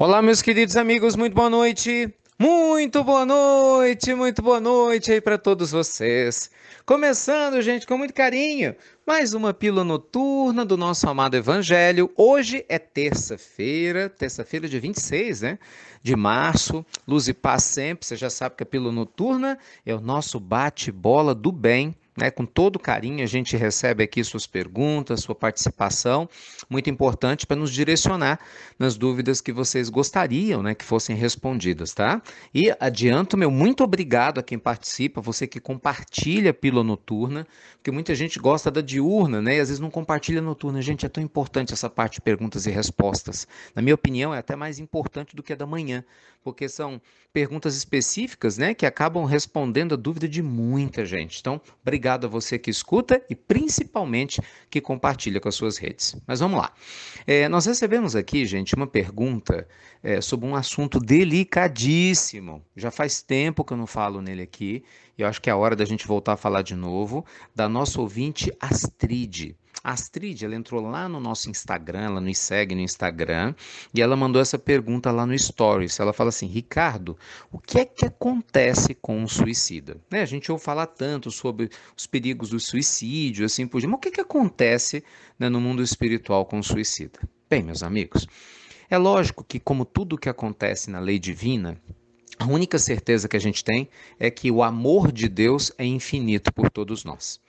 Olá, meus queridos amigos, muito boa noite. Muito boa noite aí para todos vocês. Começando, gente, com muito carinho, mais uma pílula noturna do nosso amado Evangelho. Hoje é terça-feira, dia 26, né, de março. Luz e paz sempre. Você já sabe que a pílula noturna é o nosso bate-bola do bem. Né, com todo carinho, a gente recebe aqui suas perguntas, sua participação, muito importante para nos direcionar nas dúvidas que vocês gostariam, né, que fossem respondidas, tá? E adianto, meu muito obrigado a quem participa, você que compartilha a pílula noturna, porque muita gente gosta da diurna, né, e às vezes não compartilha a noturna. Gente, é tão importante essa parte de perguntas e respostas. Na minha opinião, é até mais importante do que a da manhã, porque são perguntas específicas, né, que acabam respondendo a dúvida de muita gente. Então, obrigado a você que escuta e principalmente que compartilha com as suas redes. Mas vamos lá. Nós recebemos aqui, gente, uma pergunta sobre um assunto delicadíssimo. Já faz tempo que eu não falo nele aqui, e eu acho que é a hora da gente voltar a falar de novo, da nossa ouvinte Astrid. A Astrid, ela entrou lá no nosso Instagram, ela nos segue no Instagram, e ela mandou essa pergunta lá no Stories. Ela fala assim: Ricardo, o que é que acontece com um suicida? Né, a gente ouve falar tanto sobre os perigos do suicídio, assim por diante, mas o que é que acontece, né, no mundo espiritual com o suicida? Bem, meus amigos, é lógico que, como tudo que acontece na lei divina, a única certeza que a gente tem é que o amor de Deus é infinito por todos nós.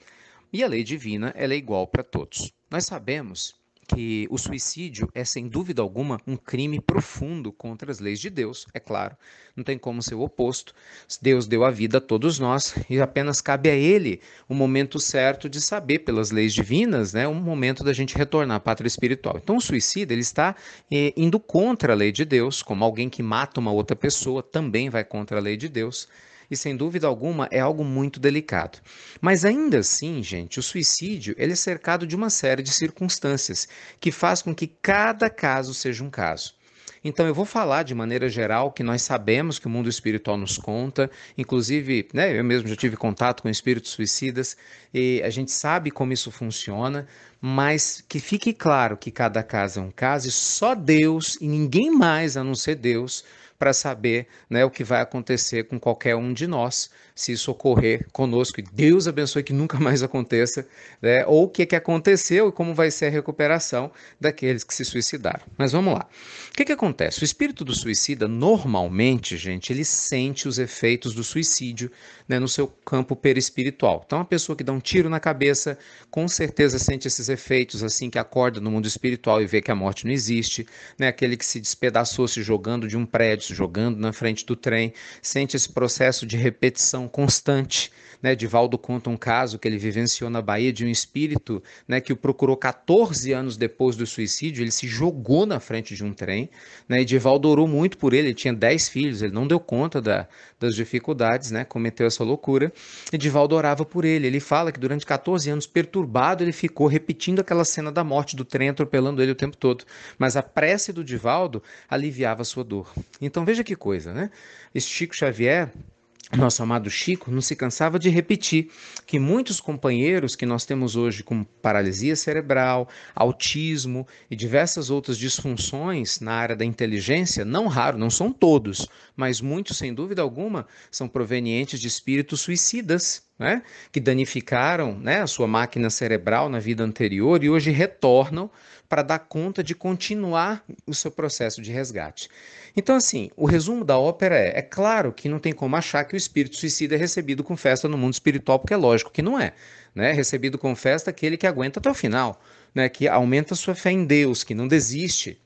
E a lei divina, ela é igual para todos. Nós sabemos que o suicídio é, sem dúvida alguma, um crime profundo contra as leis de Deus, é claro. Não tem como ser o oposto. Deus deu a vida a todos nós e apenas cabe a Ele o momento certo de saber, pelas leis divinas, né, um momento da gente retornar à pátria espiritual. Então, o suicida, ele está indo contra a lei de Deus, como alguém que mata uma outra pessoa também vai contra a lei de Deus. E sem dúvida alguma é algo muito delicado. Mas ainda assim, gente, o suicídio ele é cercado de uma série de circunstâncias que faz com que cada caso seja um caso. Então, eu vou falar de maneira geral que nós sabemos que o mundo espiritual nos conta, inclusive, né, eu mesmo já tive contato com espíritos suicidas e a gente sabe como isso funciona, mas que fique claro que cada caso é um caso e só Deus e ninguém mais a não ser Deus para saber, né, o que vai acontecer com qualquer um de nós, se isso ocorrer conosco. E Deus abençoe que nunca mais aconteça, né, ou o que, que aconteceu e como vai ser a recuperação daqueles que se suicidaram. Mas vamos lá. O que, que acontece? O espírito do suicida, normalmente, gente, ele sente os efeitos do suicídio, né, no seu campo perispiritual. Então, a pessoa que dá um tiro na cabeça, com certeza sente esses efeitos assim que acorda no mundo espiritual e vê que a morte não existe, né? Aquele que se despedaçou se jogando de um prédio, se jogando na frente do trem, sente esse processo de repetição constante, né? Divaldo conta um caso que ele vivenciou na Bahia de um espírito, né, que o procurou 14 anos depois do suicídio, ele se jogou na frente de um trem, né? E Divaldo orou muito por ele tinha 10 filhos, ele não deu conta das dificuldades, né? Cometeu essa loucura. E Divaldo orava por ele. Ele fala que durante 14 anos, perturbado, ele ficou repetindo aquela cena da morte do trem atropelando ele o tempo todo. Mas a prece do Divaldo aliviava a sua dor. Então veja que coisa, né? Esse Chico Xavier, nosso amado Chico, não se cansava de repetir que muitos companheiros que nós temos hoje com paralisia cerebral, autismo e diversas outras disfunções na área da inteligência, não raro, não são todos, mas muitos, sem dúvida alguma, são provenientes de espíritos suicidas, né, que danificaram, né, a sua máquina cerebral na vida anterior e hoje retornam para dar conta de continuar o seu processo de resgate. Então, assim, o resumo da ópera é claro que não tem como achar que o espírito suicida é recebido com festa no mundo espiritual, porque é lógico que não é, né? Recebido com festa aquele que aguenta até o final, né? Que aumenta a sua fé em Deus, que não desiste,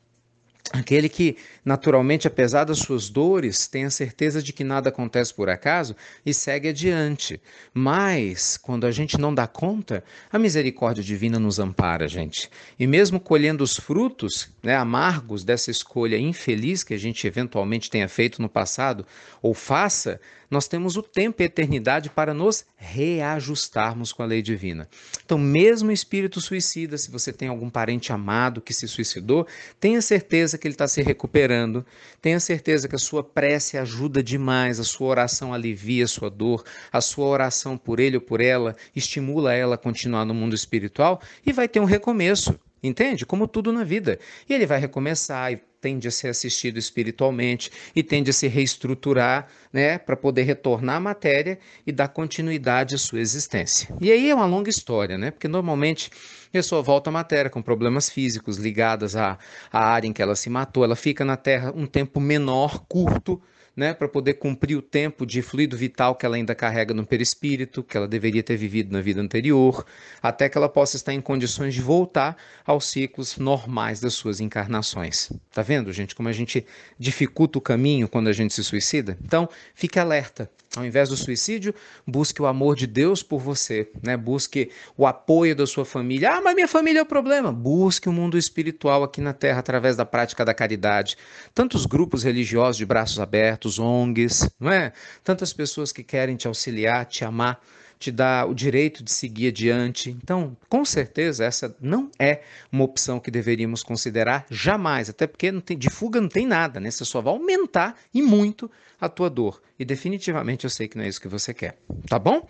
aquele que, naturalmente, apesar das suas dores, tem a certeza de que nada acontece por acaso e segue adiante. Mas, quando a gente não dá conta, a misericórdia divina nos ampara, gente. E mesmo colhendo os frutos, né, amargos dessa escolha infeliz que a gente eventualmente tenha feito no passado ou faça, nós temos o tempo e a eternidade para nos reajustarmos com a lei divina. Então, mesmo o espírito suicida, se você tem algum parente amado que se suicidou, tenha certeza que ele está se recuperando, tenha certeza que a sua prece ajuda demais, a sua oração alivia a sua dor, a sua oração por ele ou por ela estimula ela a continuar no mundo espiritual e vai ter um recomeço. Entende? Como tudo na vida. E ele vai recomeçar e tende a ser assistido espiritualmente e tende a se reestruturar, né, para poder retornar à matéria e dar continuidade à sua existência. E aí é uma longa história, né? Porque normalmente a pessoa volta à matéria com problemas físicos ligados à área em que ela se matou, ela fica na Terra um tempo menor, curto, né, para poder cumprir o tempo de fluido vital que ela ainda carrega no perispírito, que ela deveria ter vivido na vida anterior, até que ela possa estar em condições de voltar aos ciclos normais das suas encarnações. Tá vendo, gente, como a gente dificulta o caminho quando a gente se suicida? Então, fique alerta. Ao invés do suicídio, busque o amor de Deus por você, né? Busque o apoio da sua família. Ah, mas minha família é o problema. Busque o mundo espiritual aqui na Terra através da prática da caridade. Tantos grupos religiosos de braços abertos, ONGs, não é? Tantas pessoas que querem te auxiliar, te amar, te dar o direito de seguir adiante. Então, com certeza, essa não é uma opção que deveríamos considerar jamais, até porque não tem, de fuga não tem nada, né? Você só vai aumentar e muito a tua dor. E definitivamente eu sei que não é isso que você quer, tá bom?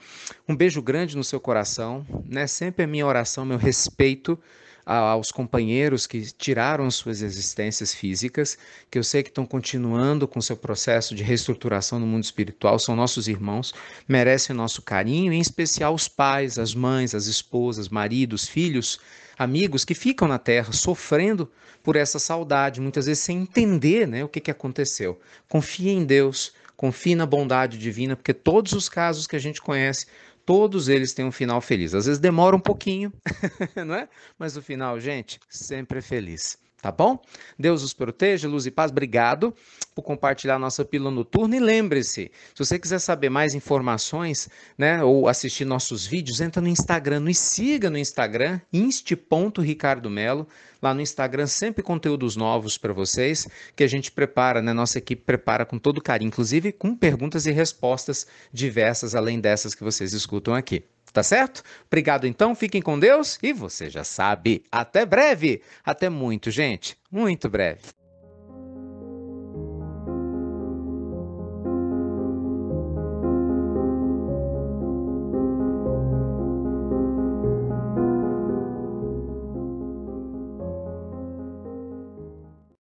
Um beijo grande no seu coração, né? Sempre a minha oração, meu respeito aos companheiros que tiraram suas existências físicas, que eu sei que estão continuando com seu processo de reestruturação no mundo espiritual, são nossos irmãos, merecem nosso carinho, em especial os pais, as mães, as esposas, maridos, filhos, amigos que ficam na Terra sofrendo por essa saudade, muitas vezes sem entender, né, o que aconteceu. Confie em Deus, confie na bondade divina, porque todos os casos que a gente conhece, todos eles têm um final feliz. Às vezes demora um pouquinho, não é? Mas o final, gente, sempre é feliz. Tá bom? Deus os proteja, luz e paz. Obrigado por compartilhar nossa pílula noturna. E lembre-se, se você quiser saber mais informações, né, ou assistir nossos vídeos, entra no Instagram, nos siga no Instagram, inst.ricardomelo. Lá no Instagram, sempre conteúdos novos para vocês, que a gente prepara, né? Nossa equipe prepara com todo carinho, inclusive com perguntas e respostas diversas, além dessas que vocês escutam aqui. Tá certo? Obrigado então, fiquem com Deus e você já sabe. Até breve! Até muito, gente. Muito breve.